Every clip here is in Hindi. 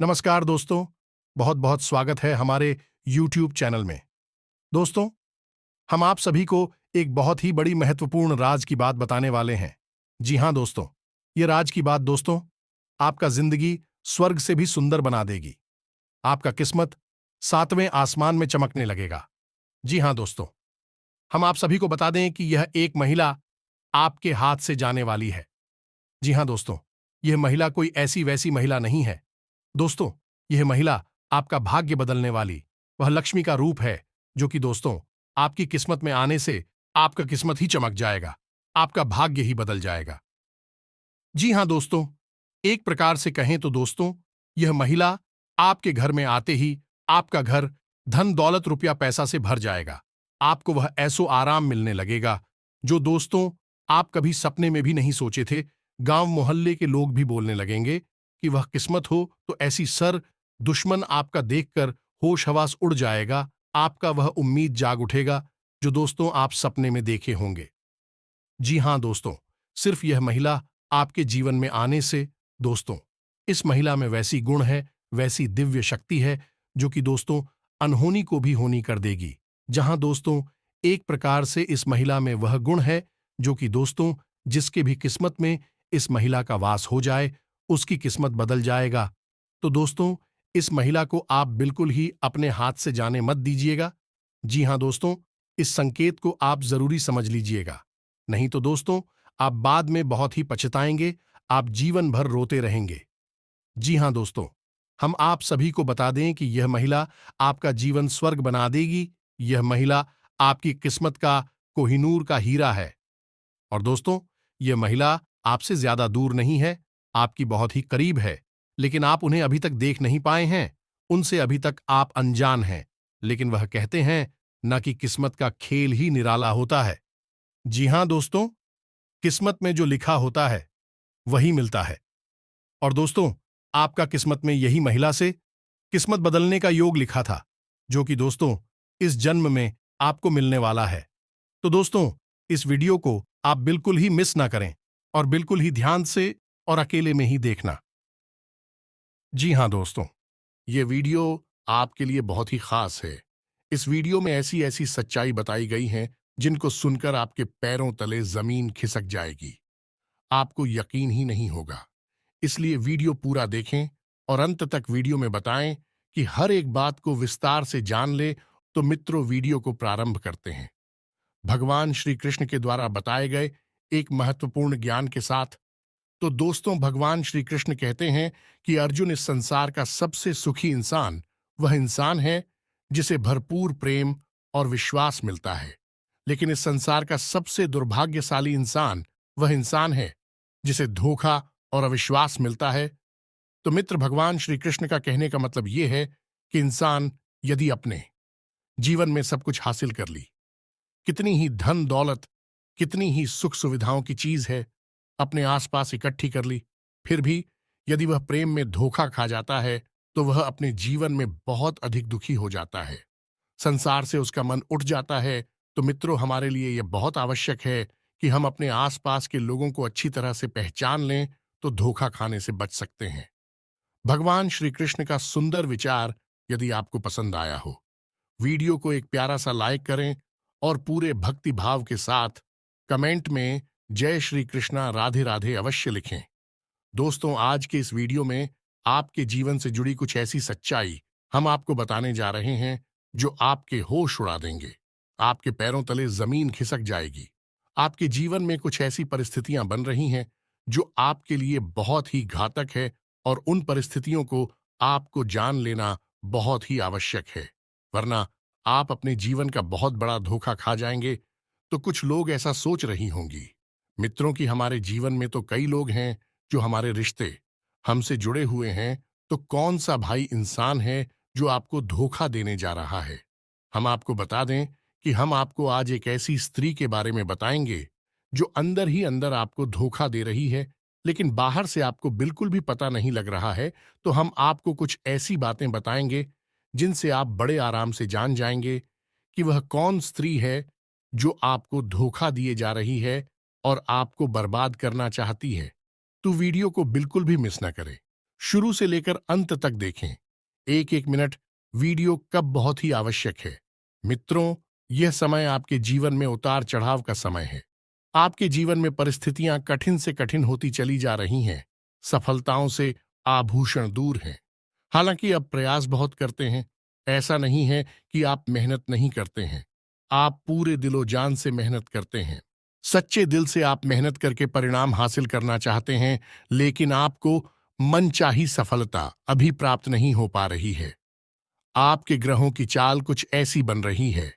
नमस्कार दोस्तों, बहुत बहुत स्वागत है हमारे YouTube चैनल में। दोस्तों, हम आप सभी को एक बहुत ही बड़ी महत्वपूर्ण राज की बात बताने वाले हैं। जी हाँ दोस्तों, ये राज की बात दोस्तों, आपका जिंदगी स्वर्ग से भी सुंदर बना देगी। आपका किस्मत सातवें आसमान में चमकने लगेगा। जी हाँ दोस्तों, हम आप सभी को बता दें कि यह एक महिला आपके हाथ से जाने वाली है। जी हाँ दोस्तों, यह महिला कोई ऐसी वैसी महिला नहीं है। दोस्तों, यह महिला आपका भाग्य बदलने वाली वह लक्ष्मी का रूप है, जो कि दोस्तों आपकी किस्मत में आने से आपका किस्मत ही चमक जाएगा, आपका भाग्य ही बदल जाएगा। जी हां दोस्तों, एक प्रकार से कहें तो दोस्तों, यह महिला आपके घर में आते ही आपका घर धन दौलत रुपया पैसा से भर जाएगा। आपको वह ऐसो आराम मिलने लगेगा जो दोस्तों आप कभी सपने में भी नहीं सोचे थे। गांव मोहल्ले के लोग भी बोलने लगेंगे कि वह किस्मत हो तो ऐसी सर, दुश्मन आपका देखकर होश हवास उड़ जाएगा। आपका वह उम्मीद जाग उठेगा जो दोस्तों आप सपने में देखे होंगे। जी हां दोस्तों, सिर्फ यह महिला आपके जीवन में आने से दोस्तों, इस महिला में वैसी गुण है, वैसी दिव्य शक्ति है, जो कि दोस्तों अनहोनी को भी होनी कर देगी। जहां दोस्तों एक प्रकार से इस महिला में वह गुण है, जो कि दोस्तों जिसके भी किस्मत में इस महिला का वास हो जाए, उसकी किस्मत बदल जाएगा। तो दोस्तों, इस महिला को आप बिल्कुल ही अपने हाथ से जाने मत दीजिएगा। जी हां दोस्तों, इस संकेत को आप जरूरी समझ लीजिएगा। नहीं तो दोस्तों आप बाद में बहुत ही पछताएंगे, आप जीवन भर रोते रहेंगे। जी हां दोस्तों, हम आप सभी को बता दें कि यह महिला आपका जीवन स्वर्ग बना देगी। यह महिला आपकी किस्मत का कोहिनूर का हीरा है। और दोस्तों, यह महिला आपसे ज्यादा दूर नहीं है, आपकी बहुत ही करीब है, लेकिन आप उन्हें अभी तक देख नहीं पाए हैं, उनसे अभी तक आप अनजान हैं। लेकिन वह कहते हैं न कि किस्मत का खेल ही निराला होता है। जी हां दोस्तों, किस्मत में जो लिखा होता है वही मिलता है। और दोस्तों, आपका किस्मत में यही महिला से किस्मत बदलने का योग लिखा था, जो कि दोस्तों इस जन्म में आपको मिलने वाला है। तो दोस्तों, इस वीडियो को आप बिल्कुल ही मिस ना करें और बिल्कुल ही ध्यान से और अकेले में ही देखना। जी हां दोस्तों, ये वीडियो आपके लिए बहुत ही खास है। इस वीडियो में ऐसी ऐसी सच्चाई बताई गई हैं जिनको सुनकर आपके पैरों तले जमीन खिसक जाएगी। आपको यकीन ही नहीं होगा। इसलिए वीडियो पूरा देखें और अंत तक वीडियो में बताएं कि हर एक बात को विस्तार से जान ले। तो मित्रों, वीडियो को प्रारंभ करते हैं भगवान श्री कृष्ण के द्वारा बताए गए एक महत्वपूर्ण ज्ञान के साथ। तो दोस्तों, भगवान श्री कृष्ण कहते हैं कि अर्जुन, इस संसार का सबसे सुखी इंसान वह इंसान है जिसे भरपूर प्रेम और विश्वास मिलता है। लेकिन इस संसार का सबसे दुर्भाग्यशाली इंसान वह इंसान है जिसे धोखा और अविश्वास मिलता है। तो मित्र, भगवान श्री कृष्ण का कहने का मतलब यह है कि इंसान यदि अपने जीवन में सब कुछ हासिल कर ली, कितनी ही धन दौलत, कितनी ही सुख सुविधाओं की चीज है, अपने आसपास इकट्ठी कर ली, फिर भी यदि वह प्रेम में धोखा खा जाता है तो वह अपने जीवन में बहुत अधिक दुखी हो जाता है, संसार से उसका मन उठ जाता है। तो मित्रों, हमारे लिए यह बहुत आवश्यक है कि हम अपने आसपास के लोगों को अच्छी तरह से पहचान लें, तो धोखा खाने से बच सकते हैं। भगवान श्री कृष्ण का सुंदर विचार यदि आपको पसंद आया हो, वीडियो को एक प्यारा सा लाइक करें और पूरे भक्ति भाव के साथ कमेंट में जय श्री कृष्णा राधे राधे अवश्य लिखें। दोस्तों, आज के इस वीडियो में आपके जीवन से जुड़ी कुछ ऐसी सच्चाई हम आपको बताने जा रहे हैं जो आपके होश उड़ा देंगे, आपके पैरों तले जमीन खिसक जाएगी। आपके जीवन में कुछ ऐसी परिस्थितियां बन रही हैं जो आपके लिए बहुत ही घातक है, और उन परिस्थितियों को आपको जान लेना बहुत ही आवश्यक है, वरना आप अपने जीवन का बहुत बड़ा धोखा खा जाएंगे। तो कुछ लोग ऐसा सोच रही होंगी मित्रों कि हमारे जीवन में तो कई लोग हैं जो हमारे रिश्ते हमसे जुड़े हुए हैं, तो कौन सा भाई इंसान है जो आपको धोखा देने जा रहा है। हम आपको बता दें कि हम आपको आज एक ऐसी स्त्री के बारे में बताएंगे जो अंदर ही अंदर आपको धोखा दे रही है, लेकिन बाहर से आपको बिल्कुल भी पता नहीं लग रहा है। तो हम आपको कुछ ऐसी बातें बताएंगे जिनसे आप बड़े आराम से जान जाएंगे कि वह कौन स्त्री है जो आपको धोखा दिए जा रही है और आपको बर्बाद करना चाहती है। तो वीडियो को बिल्कुल भी मिस न करें, शुरू से लेकर अंत तक देखें। एक एक मिनट वीडियो कब बहुत ही आवश्यक है। मित्रों, यह समय आपके जीवन में उतार चढ़ाव का समय है। आपके जीवन में परिस्थितियां कठिन से कठिन होती चली जा रही हैं। सफलताओं से आभूषण दूर हैं। हालांकि अब प्रयास बहुत करते हैं। ऐसा नहीं है कि आप मेहनत नहीं करते हैं। आप पूरे दिलो जान से मेहनत करते हैं। सच्चे दिल से आप मेहनत करके परिणाम हासिल करना चाहते हैं, लेकिन आपको मनचाही सफलता अभी प्राप्त नहीं हो पा रही है। आपके ग्रहों की चाल कुछ ऐसी बन रही है,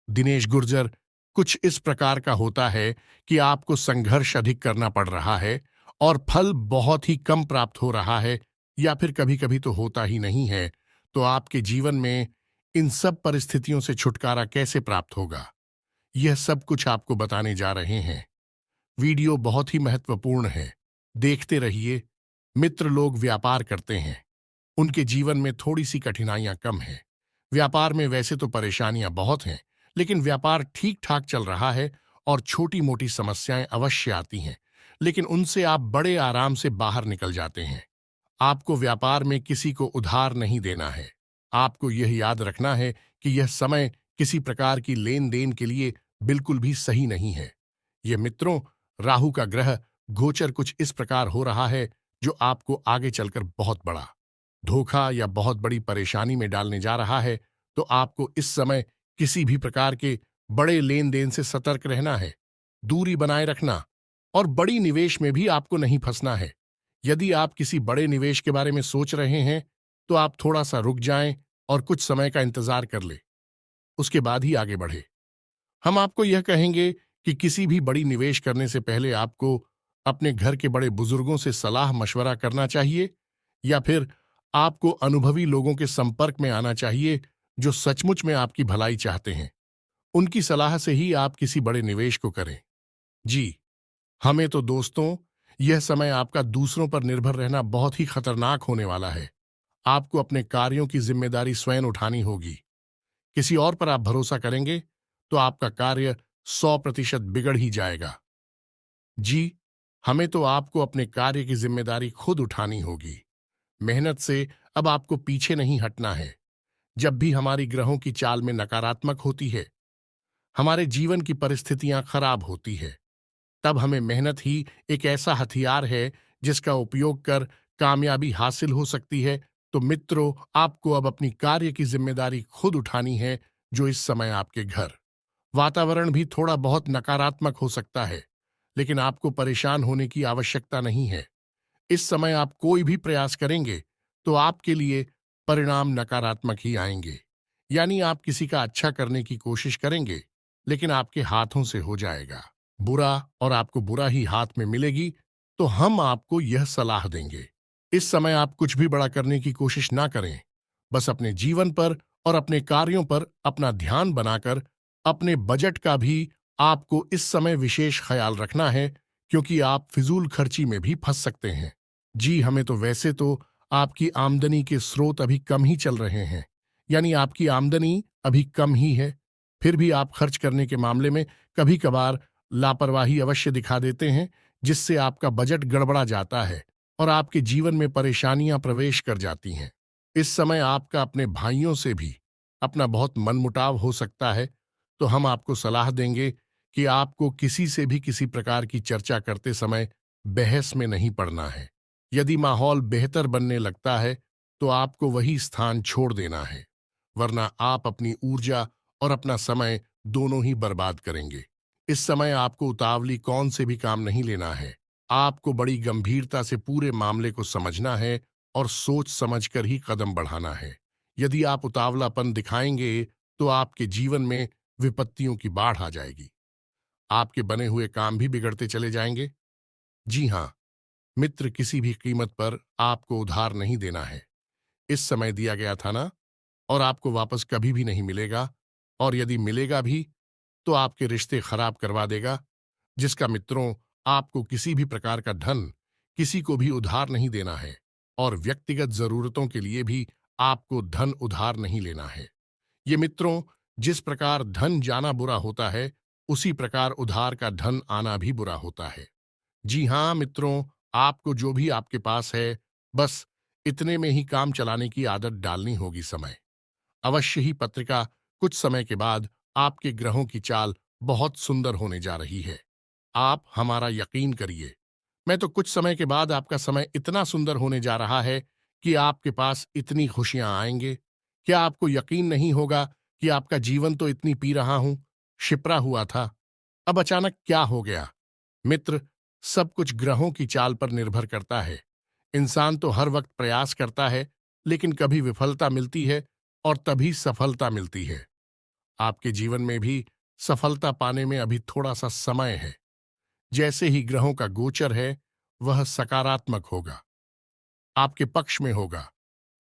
दिनेश गुर्जर, कुछ इस प्रकार का होता है कि आपको संघर्ष अधिक करना पड़ रहा है और फल बहुत ही कम प्राप्त हो रहा है, या फिर कभी कभी तो होता ही नहीं है। तो आपके जीवन में इन सब परिस्थितियों से छुटकारा कैसे प्राप्त होगा, यह सब कुछ आपको बताने जा रहे हैं। वीडियो बहुत ही महत्वपूर्ण है, देखते रहिए। मित्र लोग व्यापार करते हैं, उनके जीवन में थोड़ी सी कठिनाइयां कम हैं। व्यापार में वैसे तो परेशानियां बहुत हैं, लेकिन व्यापार ठीक ठाक चल रहा है और छोटी मोटी समस्याएं अवश्य आती हैं, लेकिन उनसे आप बड़े आराम से बाहर निकल जाते हैं। आपको व्यापार में किसी को उधार नहीं देना है। आपको यह याद रखना है कि यह समय किसी प्रकार की लेन देन के लिए बिल्कुल भी सही नहीं है। यह मित्रों, राहु का ग्रह गोचर कुछ इस प्रकार हो रहा है जो आपको आगे चलकर बहुत बड़ा धोखा या बहुत बड़ी परेशानी में डालने जा रहा है। तो आपको इस समय किसी भी प्रकार के बड़े लेन देन से सतर्क रहना है, दूरी बनाए रखना, और बड़ी निवेश में भी आपको नहीं फंसना है। यदि आप किसी बड़े निवेश के बारे में सोच रहे हैं, तो आप थोड़ा सा रुक जाएं और कुछ समय का इंतजार कर ले, उसके बाद ही आगे बढ़े। हम आपको यह कहेंगे कि किसी भी बड़ी निवेश करने से पहले आपको अपने घर के बड़े बुजुर्गों से सलाह मशवरा करना चाहिए, या फिर आपको अनुभवी लोगों के संपर्क में आना चाहिए जो सचमुच में आपकी भलाई चाहते हैं। उनकी सलाह से ही आप किसी बड़े निवेश को करें। जी, हमें तो दोस्तों, यह समय आपका दूसरों पर निर्भर रहना बहुत ही खतरनाक होने वाला है। आपको अपने कार्यों की जिम्मेदारी स्वयं उठानी होगी। किसी और पर आप भरोसा करेंगे तो आपका कार्य 100% बिगड़ ही जाएगा। जी, हमें तो आपको अपने कार्य की जिम्मेदारी खुद उठानी होगी। मेहनत से अब आपको पीछे नहीं हटना है। जब भी हमारी ग्रहों की चाल में नकारात्मक होती है, हमारे जीवन की परिस्थितियां खराब होती है, तब हमें मेहनत ही एक ऐसा हथियार है जिसका उपयोग कर कामयाबी हासिल हो सकती है। तो मित्रों, आपको अब अपनी कार्य की जिम्मेदारी खुद उठानी है। जो इस समय आपके घर वातावरण भी थोड़ा बहुत नकारात्मक हो सकता है, लेकिन आपको परेशान होने की आवश्यकता नहीं है। इस समय आप कोई भी प्रयास करेंगे तो आपके लिए परिणाम नकारात्मक ही आएंगे। यानी आप किसी का अच्छा करने की कोशिश करेंगे, लेकिन आपके हाथों से हो जाएगा बुरा, और आपको बुरा ही हाथ में मिलेगी। तो हम आपको यह सलाह देंगे, इस समय आप कुछ भी बड़ा करने की कोशिश ना करें। बस अपने जीवन पर और अपने कार्यों पर अपना ध्यान बनाकर अपने बजट का भी आपको इस समय विशेष ख्याल रखना है, क्योंकि आप फिजूल खर्ची में भी फंस सकते हैं। जी, हमें तो वैसे तो आपकी आमदनी के स्रोत अभी कम ही चल रहे हैं, यानी आपकी आमदनी अभी कम ही है। फिर भी आप खर्च करने के मामले में कभी कभार लापरवाही अवश्य दिखा देते हैं, जिससे आपका बजट गड़बड़ा जाता है और आपके जीवन में परेशानियां प्रवेश कर जाती हैं। इस समय आपका अपने भाइयों से भी अपना बहुत मनमुटाव हो सकता है। तो हम आपको सलाह देंगे कि आपको किसी से भी किसी प्रकार की चर्चा करते समय बहस में नहीं पड़ना है। यदि माहौल बेहतर बनने लगता है तो आपको वही स्थान छोड़ देना है, वरना आप अपनी ऊर्जा और अपना समय दोनों ही बर्बाद करेंगे। इस समय आपको उतावली कौन से भी काम नहीं लेना है। आपको बड़ी गंभीरता से पूरे मामले को समझना है और सोच समझकर ही कदम बढ़ाना है। यदि आप उतावलापन दिखाएंगे तो आपके जीवन में विपत्तियों की बाढ़ आ जाएगी। आपके बने हुए काम भी बिगड़ते चले जाएंगे। जी हाँ मित्र, किसी भी कीमत पर आपको उधार नहीं देना है। इस समय दिया गया था ना, और आपको वापस कभी भी नहीं मिलेगा, और यदि मिलेगा भी तो आपके रिश्ते खराब करवा देगा। जिसका मित्रों, आपको किसी भी प्रकार का धन किसी को भी उधार नहीं देना है, और व्यक्तिगत जरूरतों के लिए भी आपको धन उधार नहीं लेना है। ये मित्रों, जिस प्रकार धन जाना बुरा होता है, उसी प्रकार उधार का धन आना भी बुरा होता है। जी हाँ मित्रों, आपको जो भी आपके पास है, बस इतने में ही काम चलाने की आदत डालनी होगी। समय अवश्य ही पत्रिका कुछ समय के बाद आपके ग्रहों की चाल बहुत सुंदर होने जा रही है। आप हमारा यकीन करिए, मैं तो कुछ समय के बाद आपका समय इतना सुंदर होने जा रहा है कि आपके पास इतनी खुशियां आएंगे। क्या आपको यकीन नहीं होगा कि आपका जीवन तो इतनी पी रहा हूं, शिप्रा हुआ था, अब अचानक क्या हो गया। मित्र, सब कुछ ग्रहों की चाल पर निर्भर करता है। इंसान तो हर वक्त प्रयास करता है, लेकिन कभी विफलता मिलती है और तभी सफलता मिलती है। आपके जीवन में भी सफलता पाने में अभी थोड़ा सा समय है। जैसे ही ग्रहों का गोचर है, वह सकारात्मक होगा, आपके पक्ष में होगा,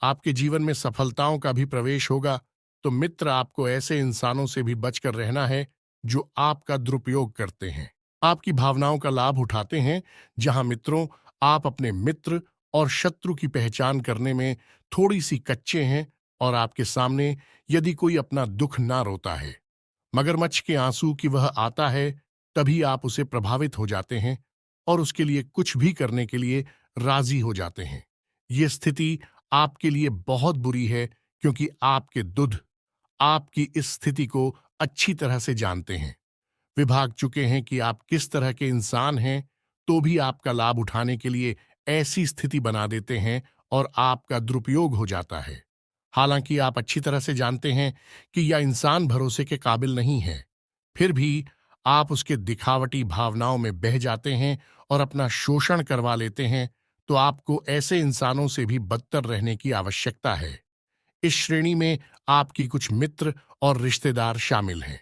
आपके जीवन में सफलताओं का भी प्रवेश होगा। तो मित्र, आपको ऐसे इंसानों से भी बचकर रहना है जो आपका दुरुपयोग करते हैं, आपकी भावनाओं का लाभ उठाते हैं। जहां मित्रों, आप अपने मित्र और शत्रु की पहचान करने में थोड़ी सी कच्चे हैं, और आपके सामने यदि कोई अपना दुख ना रोता है, मगरमच्छ के आंसू की वह आता है, तभी आप उसे प्रभावित हो जाते हैं और उसके लिए कुछ भी करने के लिए राजी हो जाते हैं। ये स्थिति आपके लिए बहुत बुरी है, क्योंकि आपके दुध आपकी इस स्थिति को अच्छी तरह से जानते हैं। वे भाग चुके हैं कि आप किस तरह के इंसान हैं, तो भी आपका लाभ उठाने के लिए ऐसी स्थिति बना देते हैं और आपका दुरुपयोग हो जाता है। हालांकि आप अच्छी तरह से जानते हैं कि यह इंसान भरोसे के काबिल नहीं है, फिर भी आप उसके दिखावटी भावनाओं में बह जाते हैं और अपना शोषण करवा लेते हैं। तो आपको ऐसे इंसानों से भी बदतर रहने की आवश्यकता है। इस श्रेणी में आपकी कुछ मित्र और रिश्तेदार शामिल हैं।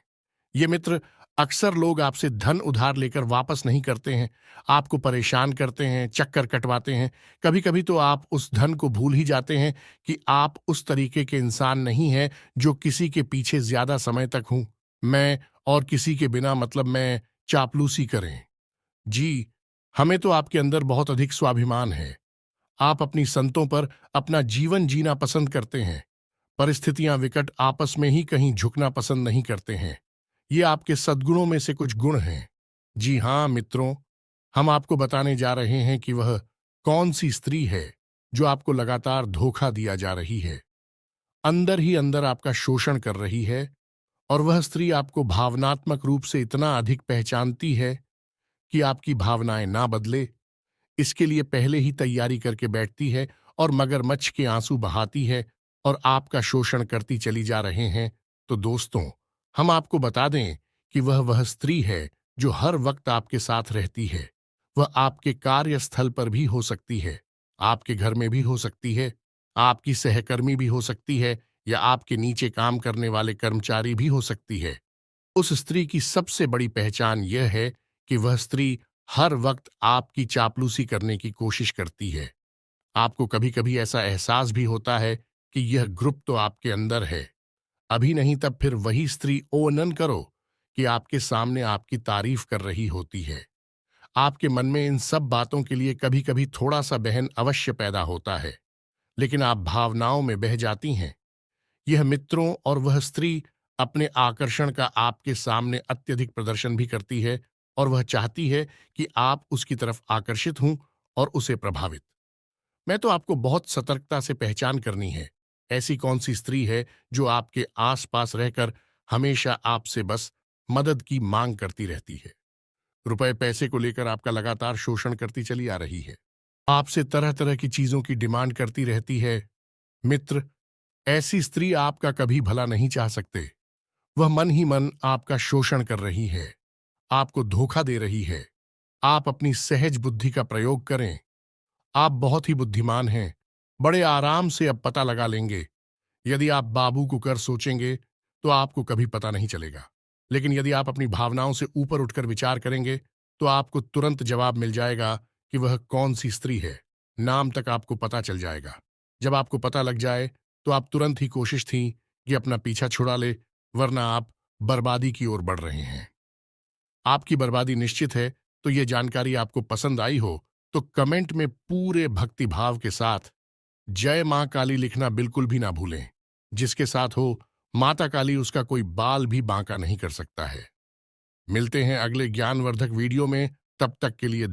ये मित्र, अक्सर लोग आपसे धन उधार लेकर वापस नहीं करते हैं, आपको परेशान करते हैं, चक्कर कटवाते हैं। कभी कभी तो आप उस धन को भूल ही जाते हैं कि आप उस तरीके के इंसान नहीं हैं जो किसी के पीछे ज्यादा समय तक हूं मैं और किसी के बिना मतलब मैं चापलूसी करें। जी, हमें तो आपके अंदर बहुत अधिक स्वाभिमान है। आप अपनी संतों पर अपना जीवन जीना पसंद करते हैं। परिस्थितियां विकट आपस में ही कहीं झुकना पसंद नहीं करते हैं। ये आपके सद्गुणों में से कुछ गुण हैं। जी हां मित्रों, हम आपको बताने जा रहे हैं कि वह कौन सी स्त्री है जो आपको लगातार धोखा दिया जा रही है, अंदर ही अंदर आपका शोषण कर रही है। और वह स्त्री आपको भावनात्मक रूप से इतना अधिक पहचानती है कि आपकी भावनाएं ना बदले, इसके लिए पहले ही तैयारी करके बैठती है और मगरमच्छ के आंसू बहाती है और आपका शोषण करती चली जा रहे हैं। तो दोस्तों, हम आपको बता दें कि वह स्त्री है जो हर वक्त आपके साथ रहती है। वह आपके कार्यस्थल पर भी हो सकती है, आपके घर में भी हो सकती है, आपकी सहकर्मी भी हो सकती है, या आपके नीचे काम करने वाले कर्मचारी भी हो सकती है। उस स्त्री की सबसे बड़ी पहचान यह है कि वह स्त्री हर वक्त आपकी चापलूसी करने की कोशिश करती है। आपको कभी कभी ऐसा एहसास भी होता है कि यह ग्रुप तो आपके अंदर है। अभी नहीं तब फिर वही स्त्री ओनन करो कि आपके सामने आपकी तारीफ कर रही होती है। आपके मन में इन सब बातों के लिए कभी कभी थोड़ा सा बहन अवश्य पैदा होता है, लेकिन आप भावनाओं में बह जाती हैं। यह मित्रों और वह स्त्री अपने आकर्षण का आपके सामने अत्यधिक प्रदर्शन भी करती है, और वह चाहती है कि आप उसकी तरफ आकर्षित हों और उसे प्रभावित। मैं तो आपको बहुत सतर्कता से पहचान करनी है, ऐसी कौन सी स्त्री है जो आपके आसपास रहकर हमेशा आपसे बस मदद की मांग करती रहती है, रुपए पैसे को लेकर आपका लगातार शोषण करती चली आ रही है, आपसे तरह तरह की चीजों की डिमांड करती रहती है। मित्र, ऐसी स्त्री आपका कभी भला नहीं चाह सकते। वह मन ही मन आपका शोषण कर रही है, आपको धोखा दे रही है। आप अपनी सहज बुद्धि का प्रयोग करें। आप बहुत ही बुद्धिमान हैं, बड़े आराम से अब पता लगा लेंगे। यदि आप बाबू को कर सोचेंगे तो आपको कभी पता नहीं चलेगा, लेकिन यदि आप अपनी भावनाओं से ऊपर उठकर विचार करेंगे तो आपको तुरंत जवाब मिल जाएगा कि वह कौन सी स्त्री है। नाम तक आपको पता चल जाएगा। जब आपको पता लग जाए तो आप तुरंत ही कोशिश थी कि अपना पीछा छुड़ा ले, वरना आप बर्बादी की ओर बढ़ रहे हैं। आपकी बर्बादी निश्चित है। तो ये जानकारी आपको पसंद आई हो तो कमेंट में पूरे भक्तिभाव के साथ जय मां काली लिखना बिल्कुल भी ना भूलें। जिसके साथ हो माता काली, उसका कोई बाल भी बांका नहीं कर सकता है। मिलते हैं अगले ज्ञानवर्धक वीडियो में, तब तक के लिए